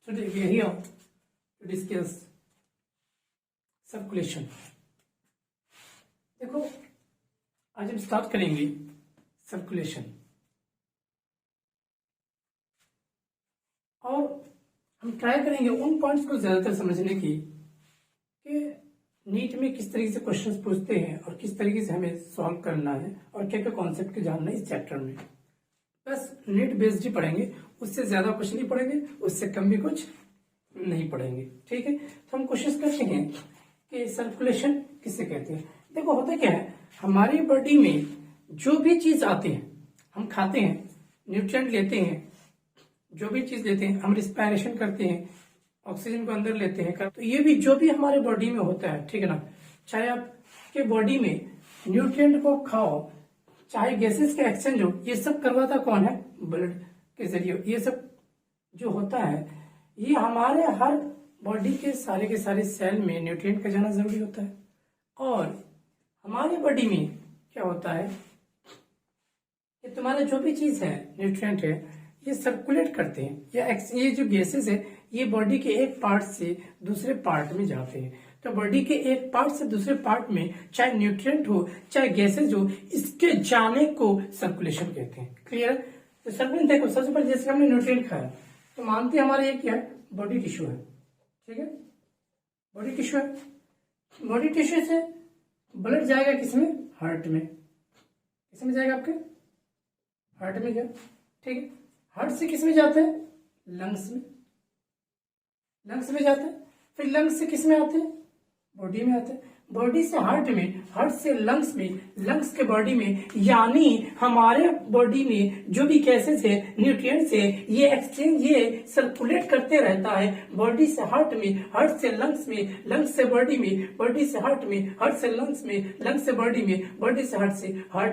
Today we are here to discuss circulation. देखो आज हम स्टार्ट करेंगे सर्कुलेशन और हम ट्राई करेंगे उन पॉइंट्स को ज्यादातर समझने की कि नीट में किस तरीके से क्वेश्चंस पूछते हैं और किस तरीके से हमें सॉल्व करना है और क्या क्या कॉन्सेप्ट के जानना है इस चैप्टर में। बस नीट बेस्ड ही पढ़ेंगे, उससे ज्यादा कुछ नहीं पढ़ेंगे, उससे कम भी कुछ नहीं पढ़ेंगे। ठीक है, तो हम कोशिश करते हैं कि सर्कुलेशन किसे कहते हैं। देखो होता क्या है, हमारी बॉडी में जो भी चीज आती है, हम खाते हैं, न्यूट्रिएंट लेते हैं, जो भी चीज लेते हैं, हम रिस्पायरेशन करते हैं, ऑक्सीजन को अंदर लेते हैं, तो ये भी जो भी हमारे बॉडी में होता है, ठीक है ना, चाहे आपके बॉडी में न्यूट्रिएंट को खाओ, चाहे गैसेस का एक्सचेंज हो, ये सब करवाता कौन है? ब्लड के जरिए। ये सब जो होता है ये हमारे हर बॉडी के सारे सेल में न्यूट्रिएंट का जाना जरूरी होता है। और हमारे बॉडी में क्या होता है कि तुम्हारा जो भी चीज है, न्यूट्रिएंट है, ये सर्कुलेट करते हैं। ये जो गैसेस है ये बॉडी के एक पार्ट से दूसरे पार्ट में जाते हैं। तो बॉडी के एक पार्ट से दूसरे पार्ट में चाहे न्यूट्रिएंट हो चाहे गैसेज हो, इसके जाने को सर्कुलेशन कहते हैं। क्लियर है? तो सर्कुलेशन देखो, सबसे पहले जैसे हमने न्यूट्रिएंट खाया तो मानते हैं हमारे ये क्या है? बॉडी टिश्यू है। ठीक है, बॉडी टिश्यू है। बॉडी टिश्यू से ब्लड जाएगा किसमें? हार्ट में। किसमें जाएगा? आपके हार्ट में गया। ठीक है, हार्ट से किसमें जाते हैं? लंग्स में। लंग्स में जाते हैं, फिर लंग्स से किसमें आते हैं? बॉडी में आते हैं। बॉडी से हार्ट में, हार्ट से लंग्स में, लंग्स के बॉडी में, यानी हमारे बॉडी में जो भी गैसेस है, न्यूट्रिएंट्स है, ये एक्सचेंज, ये सर्कुलेट करते रहता है बॉडी से हार्ट में, हार्ट से लंग्स में, लंग्स से बॉडी में, बॉडी से हार्ट में, हार्ट से लंग्स में, लंग्स से बॉडी में, बॉडी से हार्ट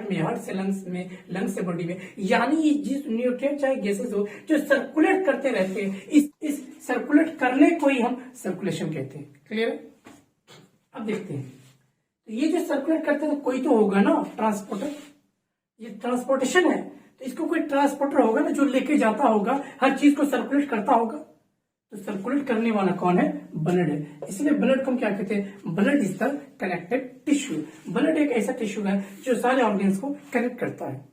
में, हार्ट से लंग्स में, लंग्स से बॉडी में। यानी जिस न्यूट्रिएंट चाहे गैसेस हो जो सर्कुलेट करते रहते हैं, इस सर्कुलेट करने को ही हम सर्कुलेशन कहते हैं। क्लियर है? अब देखते हैं, तो ये जो सर्कुलेट करते हैं कोई तो होगा ना ट्रांसपोर्टर। ये ट्रांसपोर्टेशन है तो इसको कोई ट्रांसपोर्टर होगा ना जो लेके जाता होगा, हर चीज को सर्कुलेट करता होगा। तो सर्कुलेट करने वाला कौन है? ब्लड है। इसलिए ब्लड को हम क्या कहते हैं? Blood is the connected tissue. Blood एक ऐसा टिश्यू है जो सारे ऑर्गन्स को कनेक्ट करता है।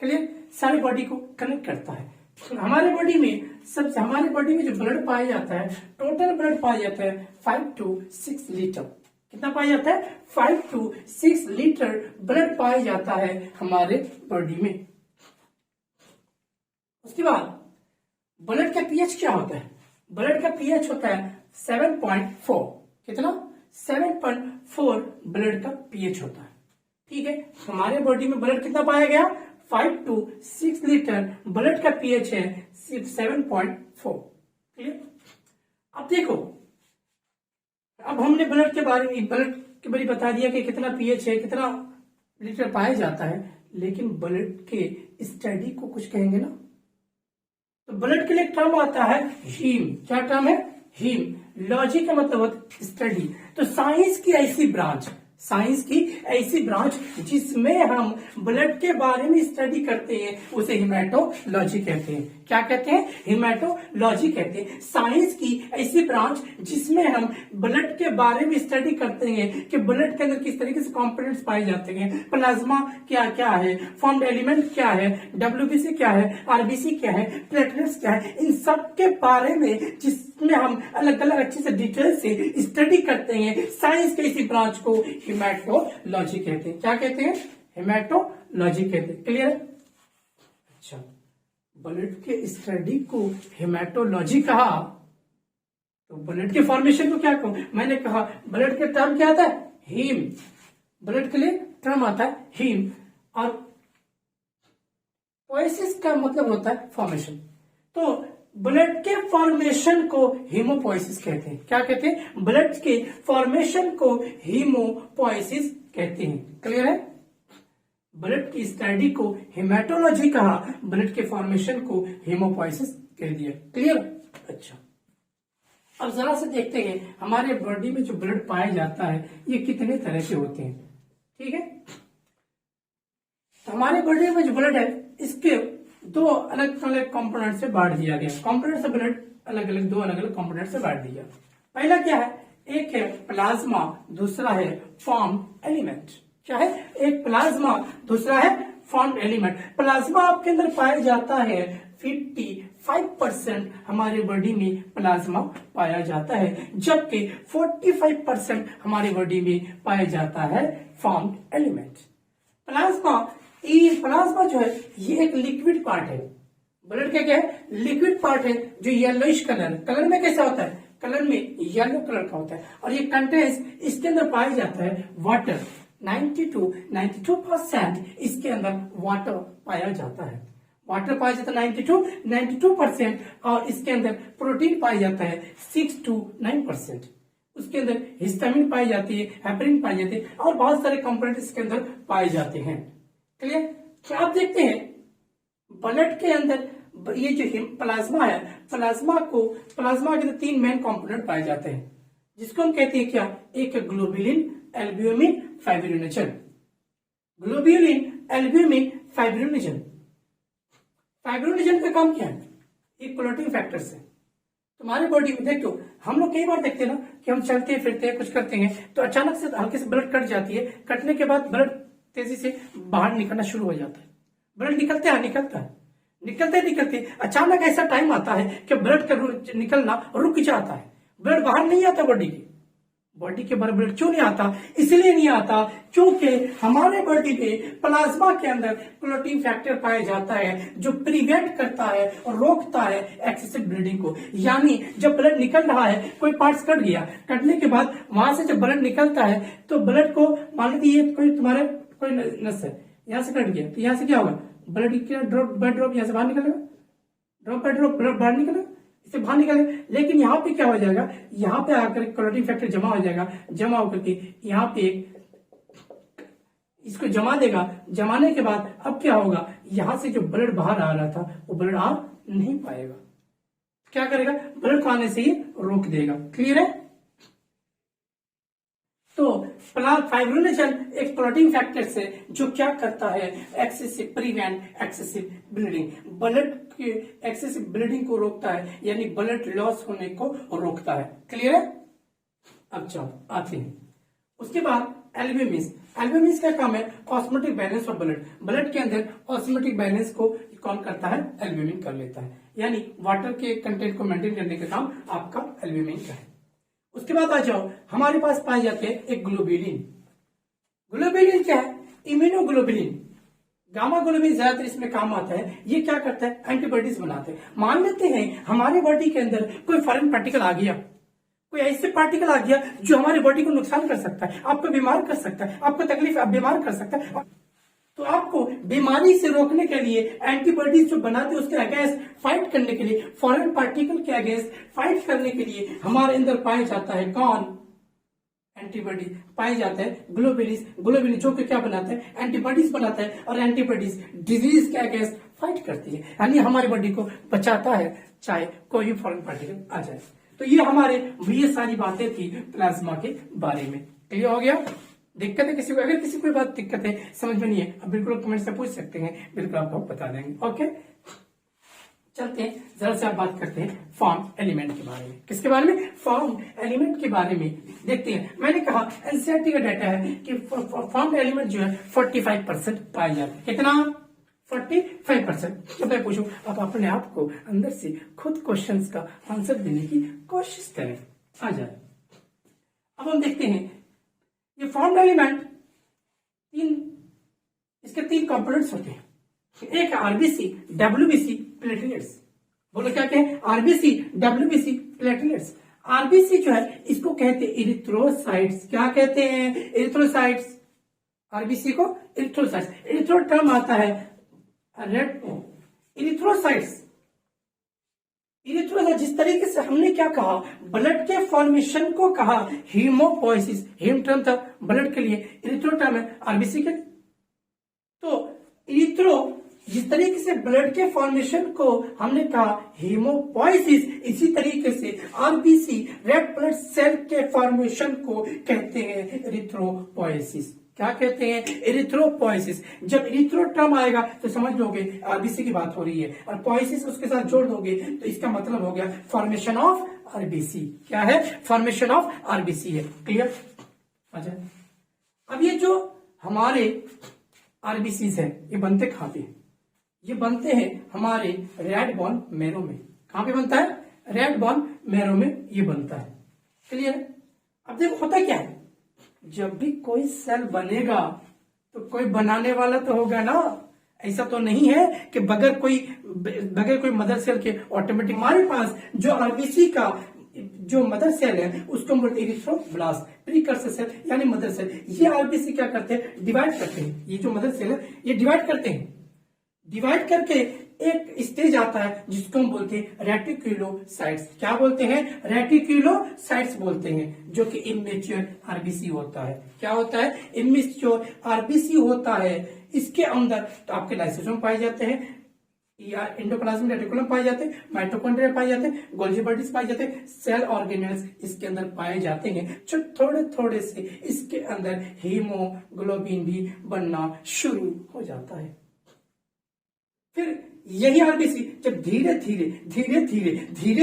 क्लियर? सारी बॉडी को कनेक्ट करता है। हमारे बॉडी में जो ब्लड पाया जाता है, टोटल ब्लड पाया जाता है 5 to 6 लीटर। कितना पाया जाता है? 5 to 6 लीटर ब्लड पाया जाता है हमारे बॉडी में। उसके बाद ब्लड का पीएच क्या होता है? ब्लड का पीएच होता है 7.4। कितना? 7.4 ब्लड का पीएच होता है। ठीक है, हमारे बॉडी में ब्लड कितना पाया गया? 5 to 6 लीटर ब्लड का पीएच है 7.4। क्लियर? अब देखो, अब हमने ब्लड के बारे में बता दिया कि कितना पीएच है, कितना लीटर पाया जाता है, लेकिन ब्लड के स्टडी को कुछ कहेंगे ना, तो ब्लड के लिए टर्म आता है हीम। क्या टर्म है? हीम। लॉजी का मतलब स्टडी। तो साइंस की ऐसी ब्रांच जिसमें हम ब्लड के बारे में स्टडी करते हैं उसे हिमेटोलॉजी कहते हैं। क्या कहते हैं? हिमेटोलॉजी कहते हैं। साइंस की ऐसी ब्रांच जिसमें हम ब्लड के बारे में स्टडी करते हैं कि ब्लड के अंदर किस तरीके से कंपोनेंट्स पाए जाते हैं, प्लाज्मा क्या क्या है, फॉर्म्ड एलिमेंट क्या है, डब्ल्यूबीसी क्या है, आरबीसी क्या है, प्लेटलेट्स क्या है, इन सब के बारे में जिसमें हम अलग अलग अच्छे से डिटेल से स्टडी करते हैं, साइंस की इसी ब्रांच को हिमेटोलॉजी कहते हैं। क्या कहते हैं? हिमेटोलॉजी कहते हैं। क्लियर है? अच्छा, ब्लड के स्टडी को हिमेटोलॉजी कहा तो ब्लड के फॉर्मेशन को क्या कहूं? मैंने कहा ब्लड के टर्म क्या आता है? हीम। ब्लड के लिए टर्म आता है हीम। और पोएसिस का मतलब होता है फॉर्मेशन। तो ब्लड के फॉर्मेशन को हीमोपोएसिस कहते हैं। क्या कहते हैं? ब्लड के फॉर्मेशन को हीमोपोएसिस कहते हैं। क्लियर है? ब्लड की स्टडी को हेमेटोलॉजी कहा, ब्लड के फॉर्मेशन को हीमोपोएसिस कह दिया। क्लियर? अच्छा, अब जरा से देखते हैं हमारे बॉडी में जो ब्लड पाया जाता है ये कितने तरह के होते हैं। ठीक है, हमारे बॉडी में जो ब्लड है इसके दो अलग अलग कंपोनेंट से बांट दिया गया। कंपोनेंट्स ऑफ ब्लड अलग अलग दो अलग अलग कंपोनेंट से बांट दिया। पहला क्या है, एक है प्लाज्मा, दूसरा है फॉर्म एलिमेंट। क्या है, एक प्लाज्मा, दूसरा है फॉर्म एलिमेंट। प्लाज्मा आपके अंदर पाया जाता है 55% हमारे बॉडी में प्लाज्मा पाया जाता है, जबकि 45% हमारे बॉडी में पाया जाता है फॉर्म एलिमेंट। प्लाज्मा जो है ये एक लिक्विड पार्ट है। ब्लड का क्या है, लिक्विड पार्ट है जो येलोइश कलर में कैसा होता है, कलर में येलो कलर का होता है, और ये कंटेंस इसके अंदर पाया जाता है वाटर। 92% इसके अंदर वाटर पाया जाता है। वाटर पाया जाता है 92%, और इसके अंदर प्रोटीन पाया जाता है 6 to 9%। उसके अंदर हिस्टामिन पाई जाती है, हेपरिन पाई जाती है, और बहुत सारे कंपोनेंट इसके अंदर पाए जाते हैं। क्लियर। क्या आप देखते हैं ब्लड के अंदर ये जो प्लाज्मा है, प्लाज्मा के 3 मेन कंपोनेंट पाए जाते हैं, जिसको हम कहते हैं क्या, एक globulin, albumin, fibrinogen. Globulin, albumin, fibrinogen. Fibrinogen का काम क्या है, एक क्लोटिंग फैक्टर से तुम्हारी बॉडी में देखो, हम लोग कई बार देखते हैं ना कि हम चलते फिरते हैं, कुछ करते हैं, तो अचानक से हल्के से ब्लड कट जाती है। कटने के बाद ब्लड तेजी से बाहर निकलना शुरू हो जाता है। ब्लड निकलते अचानक ऐसा टाइम आता है कि ब्लड का निकलना रुक जाता है। ब्लड बाहर नहीं आता बॉडी के बाहर। ब्लड क्यों नहीं आता, इसलिए नहीं आता क्योंकि हमारे बॉडी में प्लाज्मा के अंदर क्लोटिंग फैक्टर पाया जाता है, जो प्रिवेंट करता है और रोकता है एक्सेसिव ब्लीडिंग को। यानी जब ब्लड निकल रहा है, कोई पार्ट्स कट गया, कटने के बाद वहां से जब ब्लड निकलता है तो ब्लड को, मान लीजिए कोई नस है, यहां से कट गया, तो यहां से क्या होगा, ब्लड ड्रॉप यहां से बाहर निकलेगा, ड्रॉप बाय ड्रॉप ब्लड बाहर निकलेगा, इसे बाहर निकलेगा। लेकिन यहाँ पे क्या हो जाएगा, यहाँ पे आकर क्लोटिंग फैक्टर जमा हो जाएगा, जमा होकर के यहाँ पे इसको जमा देगा। जमाने के बाद अब क्या होगा, यहां से जो ब्लड बाहर आ रहा था वो ब्लड आ नहीं पाएगा। क्या करेगा, ब्लड को आने से ही रोक देगा। क्लियर है। तो फाइब्रिनोजन एक क्लोटिंग फैक्टर से जो क्या करता है, प्रिवेंट एक्सेसिव ब्लीडिंग, ब्लड के एक्सेसिव ब्लीडिंग को रोकता है, यानी ब्लड लॉस होने को रोकता है। क्लियर है। अब चलो आते हैं उसके बाद एल्ब्यूमिन का काम है ऑस्मोटिक बैलेंस ऑफ ब्लड के अंदर ऑस्मोटिक बैलेंस को कौन करता है, एल्ब्यूमिन कर लेता है, यानी वाटर के कंटेंट को मेंटेन करने का काम आपका एल्ब्यूमिन का है। उसके बाद आ जाओ, हमारे पास पाए जाते हैं एक ग्लोबुलिन। ग्लोबुलिन क्या है, इम्यूनोग्लोबुलिन, गामा ग्लोबुलिन ज्यादातर इसमें काम आता है। ये क्या करता है, एंटीबॉडीज बनाते हैं। मान लेते हैं हमारे बॉडी के अंदर कोई फॉरेन पार्टिकल आ गया, कोई ऐसे पार्टिकल आ गया जो हमारे बॉडी को नुकसान कर सकता है, आपको बीमार कर सकता है, आपको तकलीफ बीमार कर सकता है, तो आपको बीमारी से रोकने के लिए एंटीबॉडीज जो बनाते हैं उसके अगेंस्ट फाइट करने के लिए, फॉरेन पार्टिकल के अगेंस्ट फाइट करने के लिए हमारे अंदर पाया जाता है कौन, एंटीबॉडी पाए जाते हैं ग्लोबुलिन जो कि क्या बनाता है, एंटीबॉडीज बनाता है, और एंटीबॉडीज डिजीज के अगेंस्ट फाइट करती है, यानी हमारी बॉडी को बचाता है चाहे कोई भी फॉरेन पार्टिकल आ जाए। तो ये सारी बातें थी प्लाज्मा के बारे में। क्लियर हो गया। दिक्कत है किसी को, अगर किसी को बात दिक्कत है, समझ में नहीं है, अब बिल्कुल कमेंट से पूछ सकते हैं, बिल्कुल आपको बता देंगे। ओके, चलते हैं जरा से आप बात करते हैं फॉर्म एलिमेंट के बारे में। किसके बारे में, फॉर्म एलिमेंट के बारे में देखते हैं। मैंने कहा एनसीईआरटी का डाटा है कि फॉर्म एलिमेंट जो है 45% पाए जाते हैं। कितना, 45%। तो मैं पूछूं, अब अपने आप को अंदर से खुद क्वेश्चंस का आंसर देने की कोशिश करें, आ जाए। अब हम देखते हैं ये फॉर्म एलिमेंट इसके 3 कंपोनेंट्स होते हैं। एक आरबीसी, डब्ल्यूबीसी, प्लेटलेट्स। बोलो क्या कहें, आरबीसी, डब्ल्यूबीसी, प्लेटलेट्स। आरबीसी जो है इसको कहते हैं इरिथ्रोसाइट्स। क्या कहते हैं, इरिथ्रोसाइट्स। आरबीसी को इरिथ्रोसाइट्स, इरिथ्रो टर्म आता है रेड इरिथ्रोसाइट्स। इरिथ्रोसाइट जिस तरीके से हमने क्या कहा, ब्लड के फॉर्मेशन को कहा हीमोपोइसिस, हीम टर्म था ब्लड के लिए, इरिथ्रो टर्म है आरबीसी के। तो इरिथ्रो जिस तरीके से ब्लड के फॉर्मेशन को हमने कहा हीमोपोइसिस, इसी तरीके से आरबीसी रेड ब्लड सेल के फॉर्मेशन को कहते हैं इरिथ्रोपोइसिस। क्या कहते हैं? एरिथ्रोपोइसिस। जब एरिथ्रो टर्म आएगा तो समझ लोगे आरबीसी की बात हो रही है, और पोइसिस उसके साथ जोड़ दोगे तो इसका मतलब हो गया फॉर्मेशन ऑफ आरबीसी। क्या है? फॉर्मेशन ऑफ आरबीसी है। क्लियर? अच्छा, अब ये जो हमारे आरबीसीज है ये बनते कहां पे? ये बनते हैं हमारे रेड बोन मैरो में। कहां पे बनता है? रेड बोन मैरो में ये बनता है। क्लियर? अब देखो होता क्या है, जब भी कोई सेल बनेगा तो कोई बनाने वाला तो होगा ना। ऐसा तो नहीं है कि बगैर कोई मदर सेल के ऑटोमेटिक हमारे पास जो आरबीसी का जो मदर सेल है उसको हम बोलते हैं इरिथ्रोब्लास्ट, प्रीकर्सर सेल यानी मदर सेल। ये आरबीसी क्या करते हैं? डिवाइड करते हैं। ये जो मदर सेल है ये डिवाइड करते हैं। डिवाइड करके एक स्टेज आता है जिसको हम बोलते हैं रेटिक्युलोसाइट्स। क्या बोलते हैं? रेटिक्युलोसाइट्स बोलते हैं, जो कि इमेच्योर आरबीसी होता है। क्या होता है? इमेच्योर आरबीसी होता है। इसके अंदर तो आपके लाइसोसोम पाए जाते हैं, एंडोप्लाज्मिक रेटिकुलम पाए जाते हैं, माइटोकॉन्ड्रिया पाए जाते हैं, गोल्गी बॉडीज पाए जाते हैं, सेल ऑर्गेनेल्स इसके अंदर पाए जाते हैं, जो थोड़े थोड़े से इसके अंदर हीमोग्लोबिन भी बनना शुरू हो जाता है। फिर यही आरबीसी जब धीरे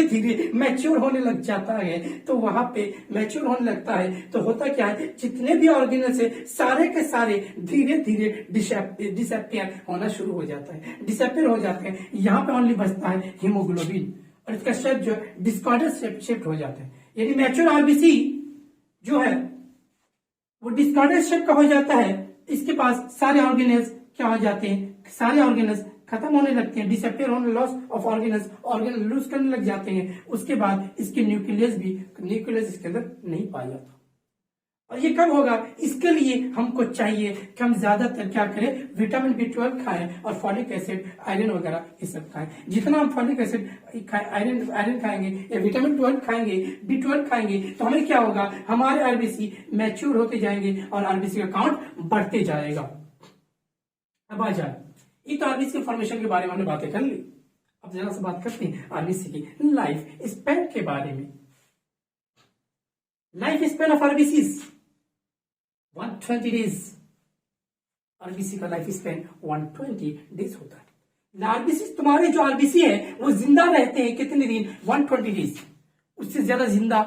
धीरे मैच्योर होने लग जाता है तो वहां पे मैच्योर होने लगता है तो होता क्या है, जितने भी ऑर्गेनल्स है सारे के सारे धीरे धीरे डिसअपियर होना शुरू हो जाता है, डिसअपियर हो जाते हैं। यहाँ पे ओनली बचता है हीमोग्लोबिन और इसका शेप जो डिस्कॉर्डेड शिफ्ट हो जाता है। यानी मैच्योर आरबीसी जो है वो डिस्कॉर्डेड शेप का हो जाता है। इसके पास सारे ऑर्गेनल्स क्या हो जाते हैं? सारे ऑर्गेनल्स खत्म होने लगते हैं, डिसअपियर होने, loss of organelles, organelle lose करने लग जाते हैं। उसके बाद इसके न्यूक्लियस इसके अंदर नहीं पाया जाता। और ये कब होगा? इसके लिए हमको चाहिए कि हम ज्यादातर क्या करें? विटामिन B12 खाएं और फॉलिक एसिड, आयरन वगैरह ये सब खाएं। जितना हम फॉलिक एसिड, आयरन खाएंगे या विटामिन 12 खाएंगे, B12 खाएंगे तो हमें क्या होगा? हमारे आरबीसी मैच्योर होते जाएंगे और आरबीसी का काउंट बढ़ते जाएगा। अब आ जाए, ये तो आरबीसी फॉर्मेशन के बारे में हमने बातें कर ली। अब जरा से बात करते हैं आरबीसी की लाइफ स्पैन के बारे में। Life span of RBC 120 days. RBC का लाइफ स्पैन 120 डेज होता है। आरबीसी, तुम्हारे जो आरबीसी है वो जिंदा रहते हैं कितने दिन? 120 डेज। उससे ज्यादा जिंदा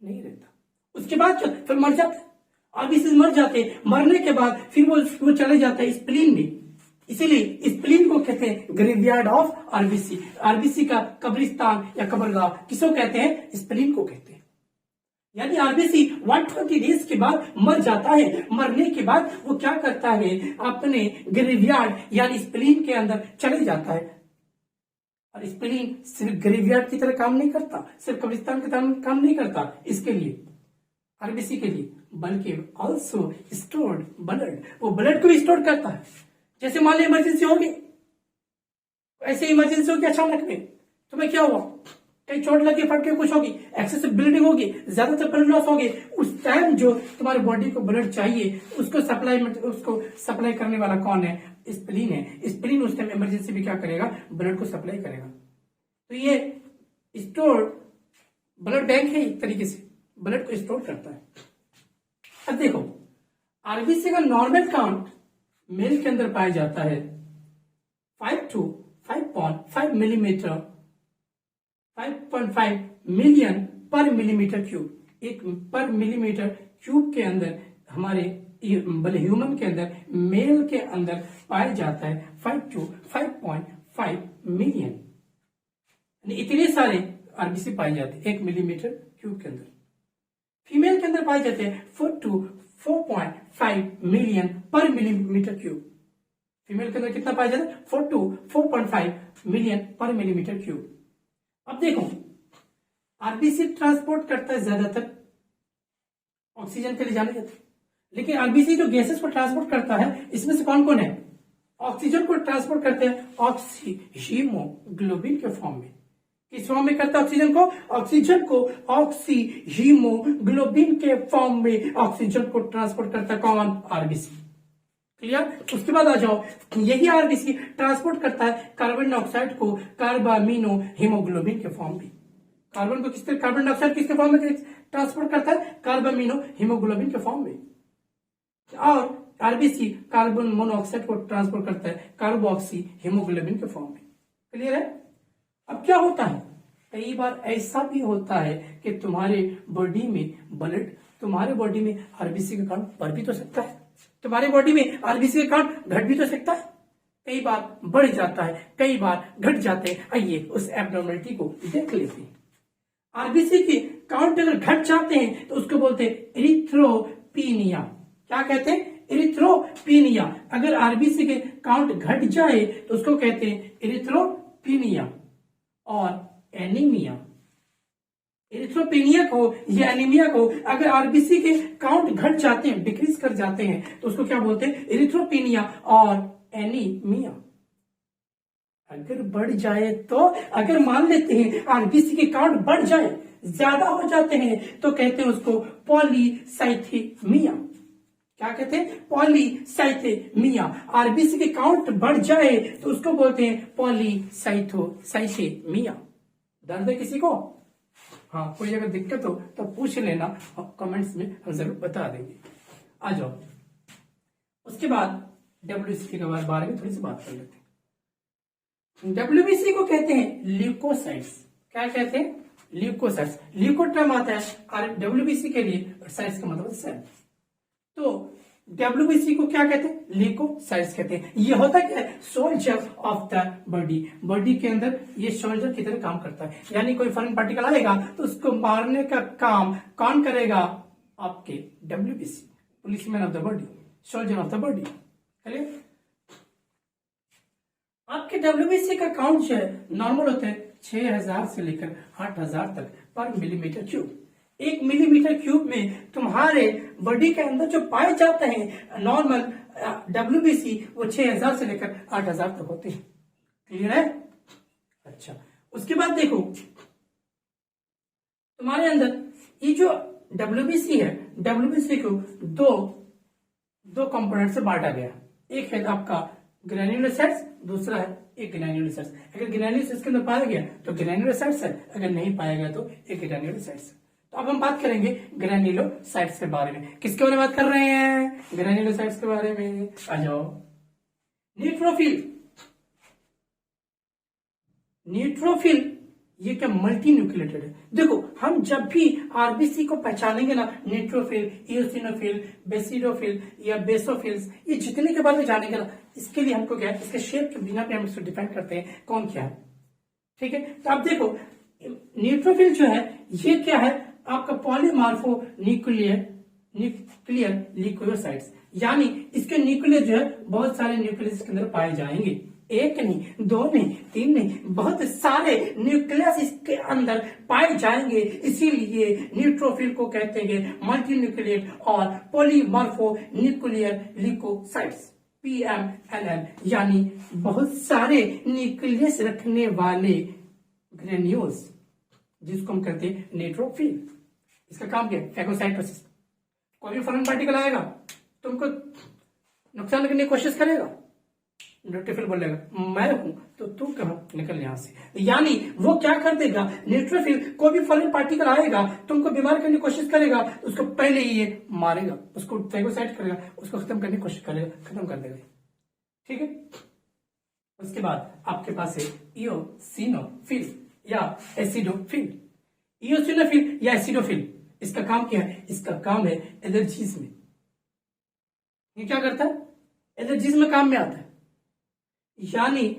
नहीं रहता। उसके बाद फिर मर जाते हैं। आरबीसी मर जाते, मरने के बाद फिर वो चले जाते हैं स्प्लीन में। इसीलिए स्प्लीन को कहते हैं ग्रेवयार्ड ऑफ आरबीसी। आरबीसी का कब्रिस्तान या कब्रगाह किसको कहते हैं? स्प्लीन को कहते हैं। यानी आरबीसी 120 डेज के बाद मर जाता है। मरने के बाद वो क्या करता है? अपने ग्रेवयार्ड यानी स्प्लीन के अंदर चले जाता है। और स्प्लीन सिर्फ ग्रेवयार्ड की तरह काम नहीं करता, सिर्फ कब्रिस्तान की तरह काम नहीं करता इसके लिए, आरबीसी के लिए, बल्कि ऑल्सो स्टोर्ड ब्लड। वो ब्लड को स्टोर करता है। जैसे मान ली इमरजेंसी होगी, ऐसे इमरजेंसी होगी अचानक में, तुम्हें क्या हुआ? कहीं चोट लगी, फट के कुछ होगी, एक्सेसिव ब्लीडिंग होगी, ज्यादातर ब्लड लॉस होगी। उस टाइम जो तुम्हारे बॉडी को ब्लड चाहिए उसको सप्लाई करने वाला कौन है? स्प्लीन है। स्प्लीन उस टाइम इमरजेंसी भी क्या करेगा? ब्लड को सप्लाई करेगा। तो ये स्टोर ब्लड बैंक है, एक तरीके से ब्लड को स्टोर करता है। अब देखो, आरबीसी का नॉर्मल काउंट मेल के अंदर पाया जाता है 5 to 5.5 मिलीमीटर, 5.5 मिलियन पर मिलीमीटर क्यूब। एक पर मिलीमीटर क्यूब के अंदर हमारे ह्यूमन के अंदर, मेल के अंदर पाया जाता है 5 to 5.5 मिलियन। इतने सारे आरबीसी पाए जाते हैं 1 मिलीमीटर क्यूब के अंदर। फीमेल के अंदर पाए जाते हैं 4 to 4.5 मिलियन पर मिलीमीटर क्यूब। फीमेल के अंदर कितना पाया जाता है? 4 to 4.5 मिलियन पर मिलीमीटर क्यूब। अब देखो, आरबीसी ट्रांसपोर्ट करता है ज्यादातर ऑक्सीजन के लिए जाना जाता है, लेकिन आरबीसी जो गैसेस को ट्रांसपोर्ट करता है इसमें से कौन कौन है? ऑक्सीजन को ट्रांसपोर्ट करते हैं हीमोग्लोबिन के फॉर्म में। किस फॉर्म में करता है ऑक्सीजन को? ऑक्सीजन को हीमोग्लोबिन के फॉर्म में ऑक्सीजन को ट्रांसपोर्ट करता है कौन? आरबीसी। क्लियर? उसके बाद आ जाओ, यही आरबीसी ट्रांसपोर्ट करता है कार्बन डाइऑक्साइड को कार्बामिनो हीमोग्लोबिन के फॉर्म में। कार्बन को किस तरह, कार्बन डाइऑक्साइड किसके फॉर्म में ट्रांसपोर्ट करता है? कार्बामिनो हीमोग्लोबिन के फॉर्म में। और आरबीसी कार्बन मोनोऑक्साइड को ट्रांसपोर्ट करता है कार्बोक्सी हीमोग्लोबिन के फॉर्म में। क्लियर है? अब क्या होता है, कई बार ऐसा भी होता है कि तुम्हारे बॉडी में आरबीसी का काउंट बढ़ भी तो सकता है, तुम्हारे बॉडी में आरबीसी का काउंट घट भी तो सकता है। कई बार बढ़ जाता है, कई बार घट जाते हैं। आइए उस एब्नॉर्मलिटी को देख लेते हैं। आरबीसी के काउंट अगर घट जाते हैं तो उसको बोलते हैं एरिथ्रोपीनिया। क्या कहते हैं? एरिथ्रोपीनिया। अगर आरबीसी के काउंट घट जाए तो उसको कहते हैं एरिथ्रोपीनिया और एनीमिया। एरिथ्रोपीनिया को या एनीमिया को अगर आरबीसी के काउंट घट जाते हैं, डिक्रीज कर जाते हैं, तो उसको क्या बोलते हैं? एरिथ्रोपीनिया और एनीमिया। अगर बढ़ जाए तो, अगर मान लेते हैं आरबीसी के काउंट बढ़ जाए, ज्यादा हो जाते हैं, तो कहते हैं उसको पॉलीसाइथेमिया। क्या कहते हैं? पॉलीसाइथेमिया। आरबीसी के काउंट बढ़ जाए तो उसको बोलते हैं पॉलीसाइथेमिया। दर्द है किसी को? हाँ, कोई अगर दिक्कत हो तो पूछ लेना, कमेंट्स में हम जरूर बता देंगे। आ जाओ, उसके बाद डब्ल्यूबीसी के बारे में थोड़ी सी बात कर लेते हैं। डब्ल्यूबीसी को कहते हैं ल्यूकोसाइट्स। क्या कहते हैं? ल्यूकोसाइट्स। ल्यूको टर्म आता है और डब्ल्यूबीसी के लिए, साइट्स का मतलब सेल। तो डब्ल्यूबीसी को क्या कहते हैं? ल्यूकोसाइट्स कहते हैं। ये होता क्या है? Soldier of the body. Body के अंदर ये सोल्जर की तरह काम करता है, यानी कोई फॉरेन पार्टिकल आएगा तो उसको मारने का काम कौन करेगा? आपके WBC, policeman of the body, soldier of the body. चलिए, आपके डब्ल्यूबीसी का काउंट जो है नॉर्मल होता है 6000 से लेकर 8000 तक पर मिलीमीटर क्यूब। 1 मिलीमीटर क्यूब में तुम्हारे बॉडी के अंदर जो पाए जाते हैं नॉर्मल डब्ल्यूबीसी, वो 6000 से लेकर 8000 तक होते हैं। क्लियर है? अच्छा, उसके बाद देखो, तुम्हारे अंदर ये जो डब्ल्यूबीसी है, डब्ल्यूबीसी को दो कंपोनेंट से बांटा गया। एक है आपका ग्रैन्युलोसाइट्स, दूसरा है एक ग्रैन्युलोसाइट्स। अगर ग्रैन्युलोसाइट्स के अंदर पाया गया तो ग्रैन्युलोसाइट्स है, अगर नहीं पाया गया तो एक ग्रैन्युलोसाइट्स। तो अब हम बात करेंगे ग्रैन्युलोसाइट्स के बारे में। किसके बारे में बात कर रहे हैं? ग्रैन्युलोसाइट्स के बारे में। आ जाओ, न्यूट्रोफिल। न्यूट्रोफिल ये क्या मल्टी न्यूक्लिएटेड है। देखो, हम जब भी आरबीसी को पहचानेंगे ना, न्यूट्रोफिल, इओसिनोफिल, बेसिडोफिल या बेसोफिल्स, ये जितने के बारे में जानेंगे ना, इसके लिए हमको क्या है, इसके शेप के बिना भी हम इसको डिफाइन करते हैं कौन क्या है। ठीक है, तो अब देखो, न्यूट्रोफिल जो है ये क्या है? आपका पॉलीमार्फो न्यूक्लियर लिकोसाइट्स, यानी इसके न्यूक्लियस जो है बहुत सारे न्यूक्लियस के अंदर पाए जाएंगे। एक नहीं, दो नहीं, तीन नहीं, बहुत सारे न्यूक्लियस इसके अंदर पाए जाएंगे। इसीलिए न्यूट्रोफिल को कहते हैं मल्टी न्यूक्लियर और पॉलीमार्फो न्यूक्लियर लिकोसाइट्स, PMLL, यानी बहुत सारे न्यूक्लियस रखने वाले ग्रेन्यूल्स, जिसको हम कहते हैं न्यूट्रोफिल। इसका काम क्या है? फैगोसाइटोसिस। कोई भी फॉरेन पार्टिकल आएगा तुमको नुकसान करने की कोशिश करेगा, न्यूट्रोफिल बोलेगा मैं हूं तो तू कहां, निकल यहां से। यानी वो क्या कर देगा? न्यूट्रोफिल, कोई भी फॉरेन पार्टिकल आएगा तुमको बीमार करने की कोशिश करेगा, उसको पहले ही ये मारेगा, उसको फैगोसाइट करेगा, उसको खत्म करने की कोशिश करेगा, खत्म कर देगा। ठीक है, उसके बाद आपके पास है इओसिनोफिल या एसिडोफिल। इओसिनोफिल या एसिडोफिल, इसका काम क्या है? इसका काम है एलर्जीज में। ये क्या करता है? एलर्जीज में काम में आता है, यानी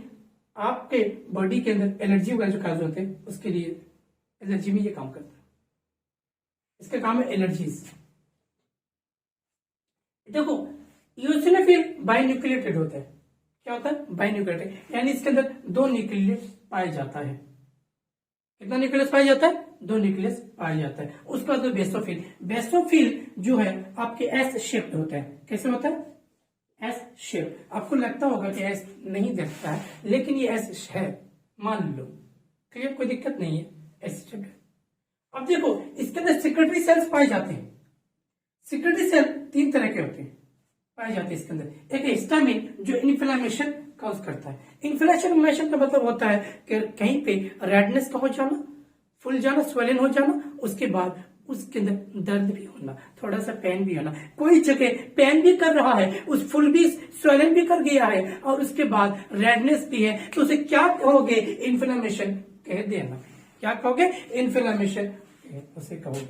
आपके बॉडी के अंदर एलर्जी वगैरह जो काज होते हैं उसके लिए एलर्जी में ये काम करता है। इसका काम है एलर्जीज। देखो, इओसिनोफिल बाइन्यूक्लिएटेड होता है। क्या होता है? बाइन्यूक्लिएटेड, यानी इसके अंदर 2 न्यूक्लियस पाया जाता है। कितना न्यूक्लियस पाया जाता है? 2 न्यूक्लियस पाया जाता है। उसके बाद बेसोफिल। बेसोफिल जो है आपके एस शेप्ड होता है। कैसे होता है? S shape. आपको लगता होगा कि एस नहीं दिखता है, लेकिन ये एस है, मान लो। ठीक है, कोई दिक्कत नहीं है, एस शेप है। अब देखो, इसके अंदर सिक्रेटरी सेल्स पाए जाते हैं। सिक्रेटरी सेल 3 तरह के होते हैं, पाए जाते हैं इसके अंदर। एक हिस्टामिन जो इन्फ्लेमेशन कॉज करता है। इन्फ्लेमेशन का मतलब होता है कि कहीं पे रेडनेस का हो जाना, फूल जाना, स्वेलिन हो जाना, उसके बाद उसके अंदर दर्द भी होना, थोड़ा सा पेन भी होना, कोई जगह पेन भी कर रहा है, उस फुल भी स्वेलन भी कर गया है और उसके बाद रेडनेस भी है, तो उसे क्या कहोगे? इन्फ्लेमेशन कह देना। क्या कहोगे? इन्फ्लेमेशन उसे कहोगे।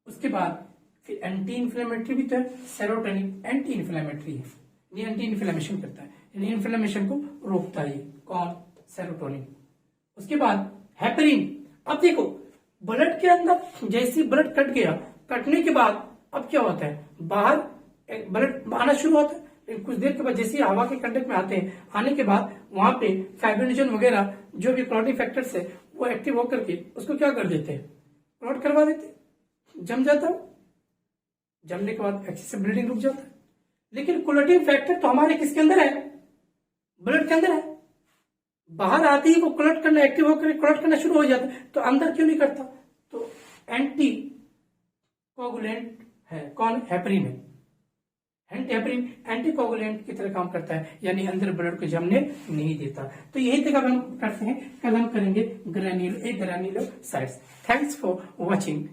उसके बाद फिर एंटी इन्फ्लेमेटरी भी तो है, सेरोटोनिन एंटी इन्फ्लेमेटरी है, ये एंटी इन्फ्लेमेशन करता है, यानी इन्फ्लेमेशन को रोकता है। कौन? सेरोटोनिन। उसके बाद हेपरिन। अब देखो ब्लड के अंदर जैसे ब्लड कट गया, कटने के बाद अब क्या होता है? बाहर ब्लड आना शुरू होता है, कुछ देर के बाद जैसे ही हवा के कंटेक्ट में आते हैं, आने के बाद वहां पे फाइब्रिनोजन वगैरह जो भी क्लॉटिंग फैक्टर्स है वो एक्टिव होकर के उसको क्या कर देते हैं? क्लॉट करवा देते हैं, जम जाता है। जमने के बाद एक्सेसिव ब्लीडिंग रुक जाता है। लेकिन क्लॉटिंग फैक्टर तो हमारे किसके अंदर है? ब्लड के अंदर है। बाहर आते ही वो क्लॉट करना, एक्टिव होकर क्लॉट करना शुरू हो जाता है, तो अंदर क्यों नहीं करता? तो एंटी कोगुलेंट है। कौन? हेपरिन है। हेपरिन एंटी कोगुलेंट की तरह काम करता है, यानी अंदर ब्लड को जमने नहीं देता। तो यही तक हम करते हैं। कल हम करेंगे ग्रैन्युलोसाइट्स। Thanks for watching.